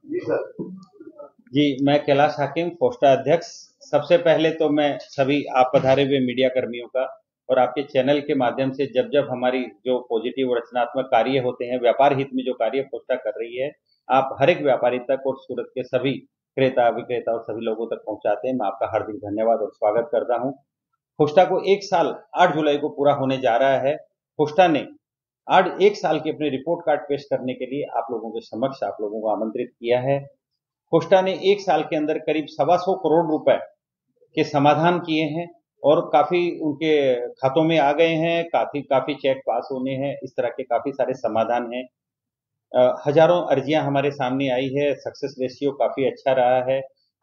जी sir. जी, मैं कैलाश हाकिम, Forster अध्यक्ष। सबसे पहले तो मैं सभी आप पधारे हुए मीडिया कर्मियों का और आपके चैनल के माध्यम से जब जब हमारी जो पॉजिटिव और रचनात्मक कार्य होते हैं, व्यापार हित में जो कार्य फोस्टा कर रही है, आप हर एक व्यापारी तक और सूरत के सभी क्रेता विक्रेता और सभी लोगों तक पहुंचाते हैं। मैं आपका हार्दिक धन्यवाद और स्वागत करता हूं। फोस्टा को 1 साल 8 जुलाई को पूरा होने जा रहा है। फोस्टा ने आज 1 साल की अपनी रिपोर्ट कार्ड पेश करने के लिए आप लोगों के समक्ष आप लोगों को आमंत्रित किया है। फोस्टा ने 1 साल के अंदर करीब 125 करोड़ रुपए के समाधान किए हैं और काफी उनके खातों में आ गए हैं, काफी काफी चेक पास होने हैं, इस तरह के काफी सारे समाधान हैं। हजारों अर्जियां हमारे सामने आई है, सक्सेस रेशियो काफी अच्छा रहा है।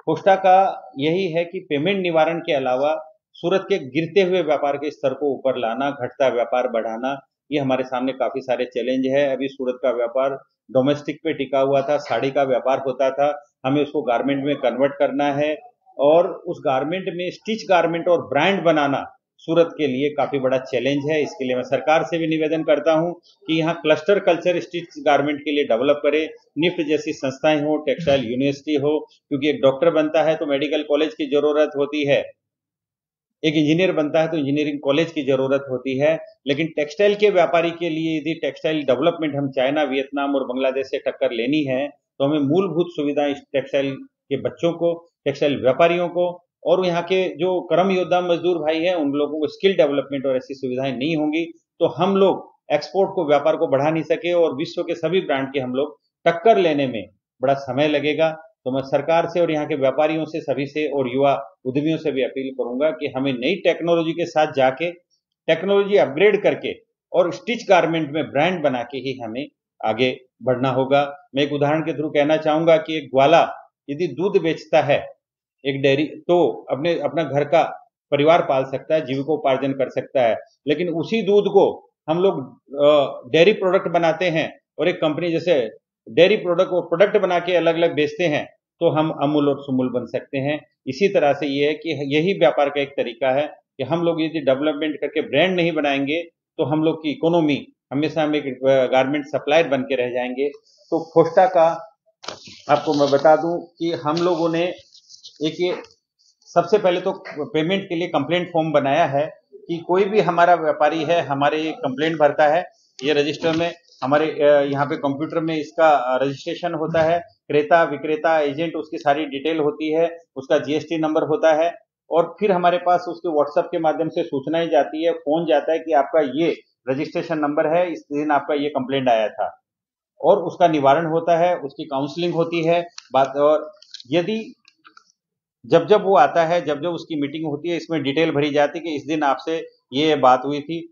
फोस्टा का यही है कि पेमेंट निवारण के अलावा सूरत के गिरते हुए व्यापार के स्तर को ऊपर लाना, घटता व्यापार बढ़ाना, ये हमारे सामने काफी सारे चैलेंज है। अभी सूरत का व्यापार डोमेस्टिक पे टिका हुआ था, साड़ी का व्यापार होता था, हमें उसको गारमेंट में कन्वर्ट करना है और उस गारमेंट में स्टिच गारमेंट और ब्रांड बनाना सूरत के लिए काफी बड़ा चैलेंज है। इसके लिए मैं सरकार से भी निवेदन करता हूं कि यहाँ क्लस्टर कल्चर स्टिच गारमेंट के लिए डेवलप करे, निफ्ट जैसी संस्थाएं हो, टेक्सटाइल यूनिवर्सिटी हो, क्योंकि एक डॉक्टर बनता है तो मेडिकल कॉलेज की जरूरत होती है, एक इंजीनियर बनता है तो इंजीनियरिंग कॉलेज की जरूरत होती है। लेकिन टेक्सटाइल के व्यापारी के लिए यदि टेक्सटाइल डेवलपमेंट हम चाइना, वियतनाम और बांग्लादेश से टक्कर लेनी है तो हमें मूलभूत सुविधाएं टेक्सटाइल के बच्चों को, टेक्सटाइल व्यापारियों को और यहाँ के जो कर्म योद्धा मजदूर भाई हैं उन लोगों को स्किल डेवलपमेंट और ऐसी सुविधाएं नहीं होंगी तो हम लोग एक्सपोर्ट को, व्यापार को बढ़ा नहीं सके और विश्व के सभी ब्रांड के हम लोग टक्कर लेने में बड़ा समय लगेगा। तो मैं सरकार से और यहाँ के व्यापारियों से, सभी से और युवा उद्यमियों से भी अपील करूंगा कि हमें नई टेक्नोलॉजी के साथ जाके, टेक्नोलॉजी अपग्रेड करके और स्टिच गारमेंट में ब्रांड बना के ही हमें आगे बढ़ना होगा। मैं एक उदाहरण के थ्रू कहना चाहूंगा कि एक ग्वाला यदि दूध बेचता है, एक डेयरी, तो अपने अपना घर का परिवार पाल सकता है, जीविकोपार्जन कर सकता है। लेकिन उसी दूध को हम लोग डेयरी प्रोडक्ट बनाते हैं और एक कंपनी जैसे डेयरी प्रोडक्ट बना के अलग अलग बेचते हैं तो हम अमूल और सुमूल बन सकते हैं। इसी तरह से ये है कि यही व्यापार का एक तरीका है कि हम लोग यदि डेवलपमेंट करके ब्रांड नहीं बनाएंगे तो हम लोग की इकोनॉमी हमेशा हम एक गारमेंट सप्लायर बन के रह जाएंगे। तो फोस्टा का आपको मैं बता दूं कि हम लोगों ने एक ये सबसे पहले तो पेमेंट के लिए कंप्लेंट फॉर्म बनाया है कि कोई भी हमारा व्यापारी है, हमारे ये कंप्लेंट भरता है, ये रजिस्टर में हमारे यहाँ पे कंप्यूटर में इसका रजिस्ट्रेशन होता है, क्रेता विक्रेता एजेंट उसकी सारी डिटेल होती है, उसका जीएसटी नंबर होता है और फिर हमारे पास उसके व्हाट्सएप के माध्यम से सूचनाएं जाती है, फोन जाता है कि आपका ये रजिस्ट्रेशन नंबर है, इस दिन आपका ये कंप्लेंट आया था और उसका निवारण होता है, उसकी काउंसलिंग होती है बात। और यदि जब जब वो आता है, जब जब उसकी मीटिंग होती है, इसमें डिटेल भरी जाती है कि इस दिन आपसे ये बात हुई थी।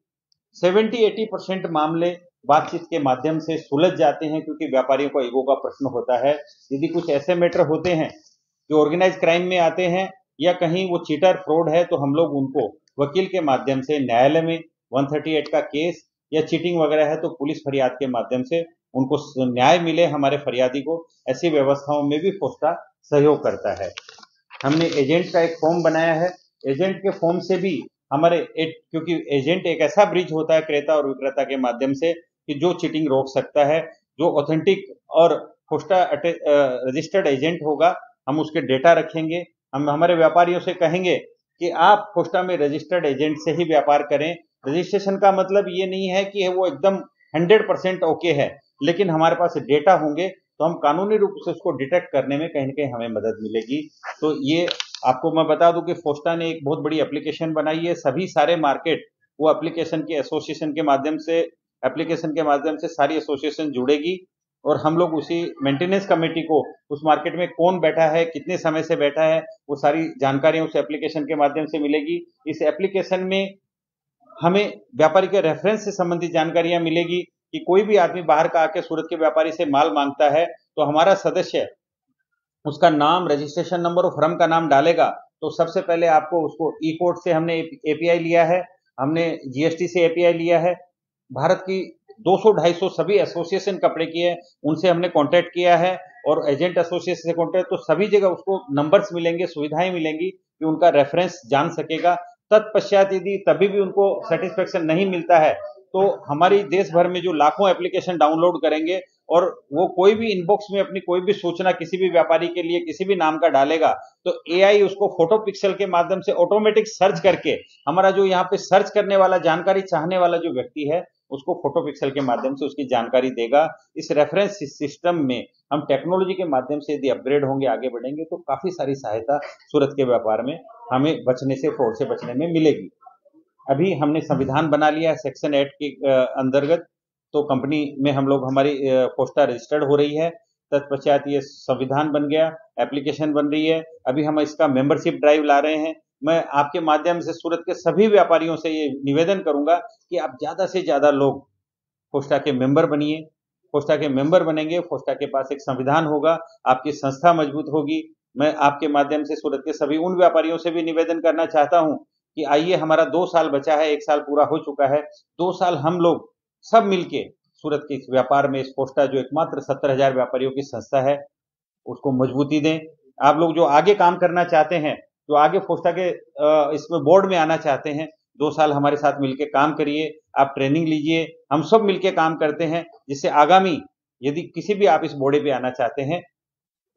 70-80% मामले बातचीत के माध्यम से सुलझ जाते हैं क्योंकि व्यापारियों को ईगो का प्रश्न होता है। यदि कुछ ऐसे मैटर होते हैं जो ऑर्गेनाइज क्राइम में आते हैं या कहीं वो चीटर फ्रॉड है तो हम लोग उनको वकील के माध्यम से न्यायालय में 138 का केस या चीटिंग वगैरह है तो पुलिस फरियाद के माध्यम से उनको न्याय मिले हमारे फरियादी को, ऐसी व्यवस्थाओं में भी फोस्टा सहयोग करता है। हमने एजेंट का एक फॉर्म बनाया है, एजेंट के फॉर्म से भी हमारे क्योंकि एजेंट एक ऐसा ब्रिज होता है क्रेता और विक्रेता के माध्यम से कि जो चीटिंग रोक सकता है, जो ऑथेंटिक और फोस्टा रजिस्टर्ड एजेंट होगा, हम उसके डेटा रखेंगे। हम हमारे व्यापारियों से कहेंगे कि आप फोस्टा में रजिस्टर्ड एजेंट से ही व्यापार करें। रजिस्ट्रेशन का मतलब ये नहीं है कि वो एकदम 100% ओके है, लेकिन हमारे पास डेटा होंगे तो हम कानूनी रूप से उसको डिटेक्ट करने में कहीं ना कहीं हमें मदद मिलेगी। तो ये आपको मैं बता दूं कि फोस्टा ने एक बहुत बड़ी एप्लीकेशन बनाई है, सभी सारे मार्केट वो एप्लीकेशन के एसोसिएशन के माध्यम से, एप्लीकेशन के माध्यम से सारी एसोसिएशन जुड़ेगी और हम लोग उसी मेंटेनेंस कमेटी को, उस मार्केट में कौन बैठा है, कितने समय से बैठा है, वो सारी जानकारियां उस एप्लीकेशन के माध्यम से मिलेगी। इस एप्लीकेशन में हमें व्यापारी के रेफरेंस से संबंधित जानकारियां मिलेगी कि कोई भी आदमी बाहर का आके सूरत के व्यापारी से माल मांगता है तो हमारा सदस्य उसका नाम, रजिस्ट्रेशन नंबर और फर्म का नाम डालेगा तो सबसे पहले आपको उसको ई कोड से हमने एपीआई लिया है, हमने जीएसटी से एपीआई लिया है, भारत की 200-250 सभी एसोसिएशन कपड़े की है, उनसे हमने कांटेक्ट किया है और एजेंट एसोसिएशन से कांटेक्ट, तो सभी जगह उसको नंबर्स मिलेंगे, सुविधाएं मिलेंगी कि उनका रेफरेंस जान सकेगा। तत्पश्चात यदि तभी भी उनको सेटिस्फेक्शन नहीं मिलता है तो हमारी देश भर में जो लाखों एप्लीकेशन डाउनलोड करेंगे और वो कोई भी इनबॉक्स में अपनी कोई भी सूचना किसी भी व्यापारी के लिए किसी भी नाम का डालेगा तो एआई उसको फोटो पिक्सल के माध्यम से ऑटोमेटिक सर्च करके हमारा जो यहाँ पे सर्च करने वाला जानकारी चाहने वाला जो व्यक्ति है उसको फोटो पिक्सल के माध्यम से उसकी जानकारी देगा। इस रेफरेंस सिस्टम में हम टेक्नोलॉजी के माध्यम से यदि अपग्रेड होंगे आगे बढ़ेंगे तो काफी सारी सहायता सूरत के व्यापार में हमें बचने से फ्रॉड से बचने में मिलेगी। अभी हमने संविधान बना लिया है सेक्शन 8 के अंतर्गत, तो कंपनी में हम लोग हमारी पोस्टा रजिस्टर्ड हो रही है। तत्पश्चात ये संविधान बन गया, एप्लीकेशन बन रही है, अभी हम इसका मेंबरशिप ड्राइव ला रहे हैं। मैं आपके माध्यम से सूरत के सभी व्यापारियों से ये निवेदन करूंगा कि आप ज्यादा से ज्यादा लोग पोस्टा के मेंबर बनिए। पोस्टा के मेंबर बनेंगे, पोस्टा के पास एक संविधान होगा, आपकी संस्था मजबूत होगी। मैं आपके माध्यम से सूरत के सभी उन व्यापारियों से भी निवेदन करना चाहता हूं कि आइए, हमारा 2 साल बचा है, 1 साल पूरा हो चुका है, 2 साल हम लोग सब मिलके सूरत के इस व्यापार में इस पोस्टा जो एकमात्र 70,000 व्यापारियों की संस्था है उसको मजबूती दें। आप लोग जो आगे काम करना चाहते हैं, जो आगे पोस्टा के इसमें बोर्ड में आना चाहते हैं, 2 साल हमारे साथ मिलके काम करिए, आप ट्रेनिंग लीजिए, हम सब मिलके काम करते हैं, जिससे आगामी यदि किसी भी आप इस बोर्डे पे आना चाहते हैं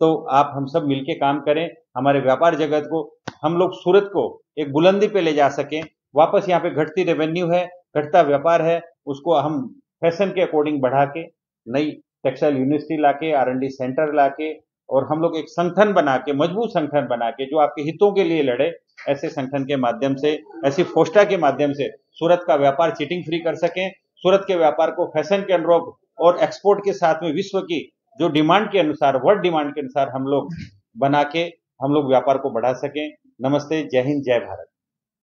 तो आप हम सब मिलके काम करें, हमारे व्यापार जगत को, हम लोग सूरत को एक बुलंदी पे ले जा सकें। वापस यहाँ पे घटती रेवेन्यू है, घटता व्यापार है, उसको हम फैशन के अकॉर्डिंग बढ़ा के नई टेक्सटाइल यूनिवर्सिटी लाके, R&D सेंटर लाके और हम लोग एक संगठन बना के, मजबूत संगठन बना के जो आपके हितों के लिए लड़े, ऐसे संगठन के माध्यम से, ऐसी पोस्टा के माध्यम से सूरत का व्यापार चीटिंग फ्री कर सकें, सूरत के व्यापार को फैशन के अनुरूप और एक्सपोर्ट के साथ में विश्व की जो डिमांड के अनुसार, वर्ल्ड डिमांड के अनुसार हम लोग बना के हम लोग व्यापार को बढ़ा सकें। नमस्ते, जय हिंद, जय भारत।